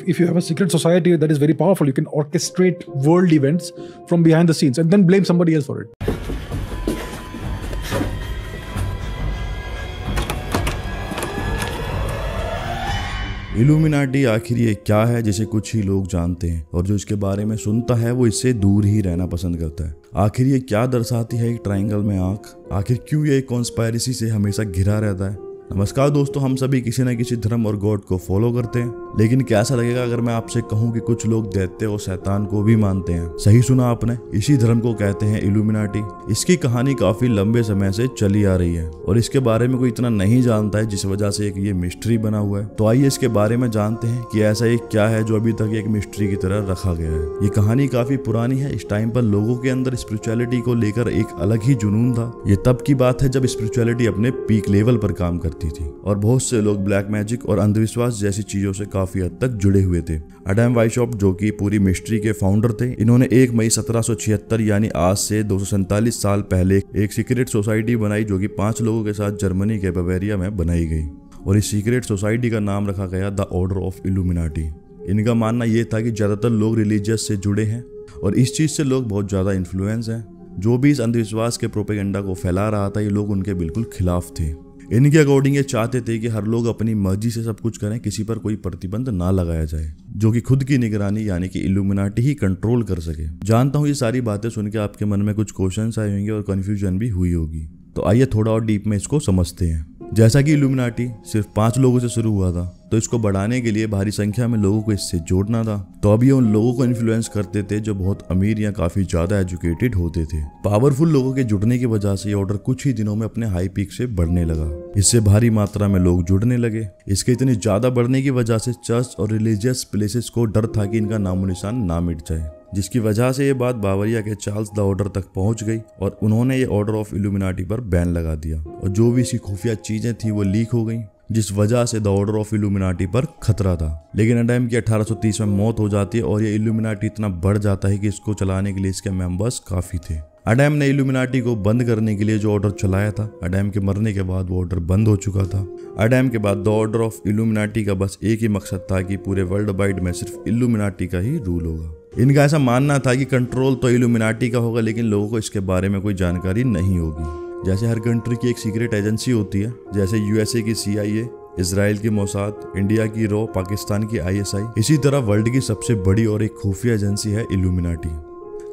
if you have a secret society that is very powerful, you can orchestrate world events from behind the scenes and then blame somebody else for it. Illuminati आखिर ये क्या है जिसे कुछ ही लोग जानते हैं और जो इसके बारे में सुनता है वो इससे दूर ही रहना पसंद करता है। आखिर ये क्या दर्शाती है एक ट्रायंगल में आंख? आखिर क्यों ये कॉन्स्पायरेसी से हमेशा घिरा रहता है? नमस्कार दोस्तों, हम सभी किसी न किसी धर्म और गॉड को फॉलो करते हैं, लेकिन कैसा लगेगा अगर मैं आपसे कहूं कि कुछ लोग दैत्य और शैतान को भी मानते हैं। सही सुना आपने, इसी धर्म को कहते हैं इल्यूमिनाटी। इसकी कहानी काफी लंबे समय से चली आ रही है और इसके बारे में कोई इतना नहीं जानता है, जिस वजह से एक ये मिस्ट्री बना हुआ है। तो आइए इसके बारे में जानते हैं कि ऐसा एक क्या है जो अभी तक एक मिस्ट्री की तरह रखा गया है। ये कहानी काफी पुरानी है। इस टाइम पर लोगों के अंदर स्पिरिचुअलिटी को लेकर एक अलग ही जुनून था। ये तब की बात है जब स्पिरिचुअलिटी अपने पीक लेवल पर काम करती थी और बहुत से लोग ब्लैक मैजिक और अंधविश्वास जैसी चीजों से काफी हद तक जुड़े हुए थे। एडम वाइशॉप, जो कि पूरी मिस्ट्री के फाउंडर थे, इन्होंने 1 मई 1776 यानी आज से 247 साल पहले एक सीक्रेट सोसाइटी बनाई, जो कि 5 लोगों के साथ जर्मनी के बवेरिया में बनाई गई और इस सीक्रेट सोसाइटी का नाम रखा गया द ऑर्डर ऑफ इल्यूमिनाटी। इनका मानना यह था कि ज्यादातर लोग रिलीजियस से जुड़े हैं और इस चीज से लोग बहुत ज्यादा इन्फ्लुएंस हैं। जो भी इस अंधविश्वास के प्रोपेगेंडा को फैला रहा था, ये लोग उनके बिल्कुल खिलाफ थे। इनके अकॉर्डिंग ये चाहते थे कि हर लोग अपनी मर्जी से सब कुछ करें, किसी पर कोई प्रतिबंध ना लगाया जाए, जो कि खुद की निगरानी यानी कि इल्यूमिनाटी ही कंट्रोल कर सके। जानता हूँ ये सारी बातें सुन के आपके मन में कुछ क्वेश्चंस आए होंगे और कंफ्यूजन भी हुई होगी, तो आइए थोड़ा और डीप में इसको समझते हैं। जैसा कि इल्यूमिनाटी सिर्फ 5 लोगों से शुरू हुआ था, तो इसको बढ़ाने के लिए भारी संख्या में लोगों को इससे जोड़ना था। तो अब ये उन लोगों को इन्फ्लुएंस करते थे जो बहुत अमीर या काफी ज्यादा एजुकेटेड होते थे। पावरफुल लोगों के जुड़ने की वजह से ये ऑर्डर कुछ ही दिनों में अपने हाई पीक से बढ़ने लगा। इससे भारी मात्रा में लोग जुड़ने लगे। इसके इतनी ज्यादा बढ़ने की वजह से चर्च और रिलीजियस प्लेसेस को डर था कि इनका नामो निशान ना मिट जाए, जिसकी वजह से ये बात बावरिया के चार्ल्स द ऑर्डर तक पहुंच गई और उन्होंने ये ऑर्डर ऑफ इल्यूमिनाटी पर बैन लगा दिया और जो भी इसकी खुफिया चीजें थी वो लीक हो गई, जिस वजह से द ऑर्डर ऑफ इल्यूमिनाटी पर खतरा था। लेकिन एडम की 1830 में मौत हो जाती है और ये इल्यूमिनाटी इतना बढ़ जाता है कि इसको चलाने के लिए इसके मेंबर्स काफी थे। एडम ने इल्यूमिनाटी को बंद करने के लिए जो ऑर्डर चलाया था, एडम के मरने के बाद वो ऑर्डर बंद हो चुका था। एडम के बाद द ऑर्डर ऑफ इल्यूमिनाटी का बस एक ही मकसद था कि पूरे वर्ल्ड वाइड में सिर्फ इल्यूमिनाटी का ही रूल होगा। इनका ऐसा मानना था कि कंट्रोल तो इल्यूमिनाटी का होगा, लेकिन लोगों को इसके बारे में कोई जानकारी नहीं होगी। जैसे हर कंट्री की एक सीक्रेट एजेंसी होती है, जैसे यूएसए की CIA, इजराइल की मोसाद, इंडिया की रॉ, पाकिस्तान की ISI, इसी तरह वर्ल्ड की सबसे बड़ी और एक खुफिया एजेंसी है इल्यूमिनाटी।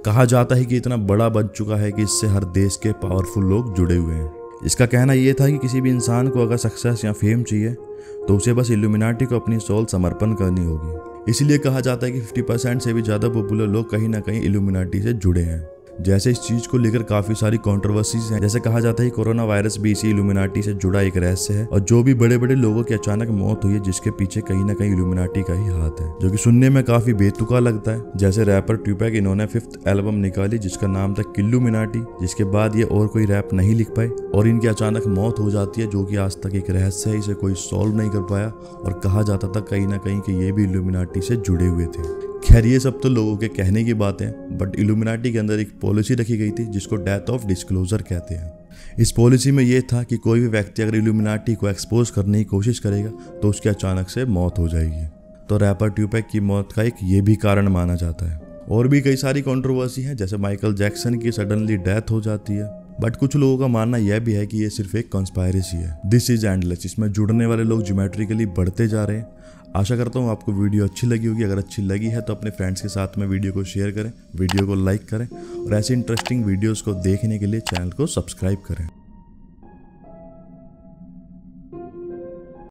कहा जाता है कि इतना बड़ा बन चुका है कि इससे हर देश के पावरफुल लोग जुड़े हुए हैं। इसका कहना यह था कि किसी भी इंसान को अगर सक्सेस या फेम चाहिए तो उसे बस इल्यूमिनाटी को अपनी सोल समर्पण करनी होगी। इसीलिए कहा जाता है कि 50% से भी ज्यादा पॉपुलर लोग कहीं ना कहीं इल्यूमिनाटी से जुड़े हैं। जैसे इस चीज को लेकर काफी सारी कंट्रोवर्सीज हैं। जैसे कहा जाता है कि कोरोना वायरस भी इसी इल्यूमिनाटी से जुड़ा एक रहस्य है और जो भी बड़े बड़े लोगों की अचानक मौत हुई है, जिसके पीछे कहीं ना कहीं इल्यूमिनाटी का ही हाथ है, जो कि सुनने में काफी बेतुका लगता है। जैसे रैपर ट्यूपैक, इन्होंने 5th एल्बम निकाली जिसका नाम था किल्यूमिनाटी, जिसके बाद ये और कोई रैप नहीं लिख पाए और इनकी अचानक मौत हो जाती है, जो कि आज तक एक रहस्य है, इसे कोई सॉल्व नहीं कर पाया और कहा जाता था कहीं ना कहीं कि ये भी इल्यूमिनाटी से जुड़े हुए थे। खैर, ये सब तो लोगों के कहने की बात है, बट इल्यूमिनाटी के अंदर एक पॉलिसी रखी गई थी जिसको डेथ ऑफ डिस्क्लोजर कहते हैं। इस पॉलिसी में यह था कि कोई भी व्यक्ति अगर इल्यूमिनाटी को एक्सपोज करने की कोशिश करेगा तो उसकी अचानक से मौत हो जाएगी। तो रैपर ट्यूपैक की मौत का एक ये भी कारण माना जाता है। और भी कई सारी कंट्रोवर्सी है, जैसे माइकल जैक्सन की सडनली डेथ हो जाती है, बट कुछ लोगों का मानना यह भी है कि ये सिर्फ एक कॉन्स्पायरेसी है। दिस इज एंडलेस, इसमें जुड़ने वाले लोग ज्योमेट्रिकली बढ़ते जा रहे हैं। आशा करता हूँ आपको वीडियो अच्छी लगी होगी। अगर अच्छी लगी है तो अपने फ्रेंड्स के साथ में वीडियो को शेयर करें, वीडियो को लाइक करें और ऐसी इंटरेस्टिंग वीडियोस को देखने के लिए चैनल को सब्सक्राइब करें।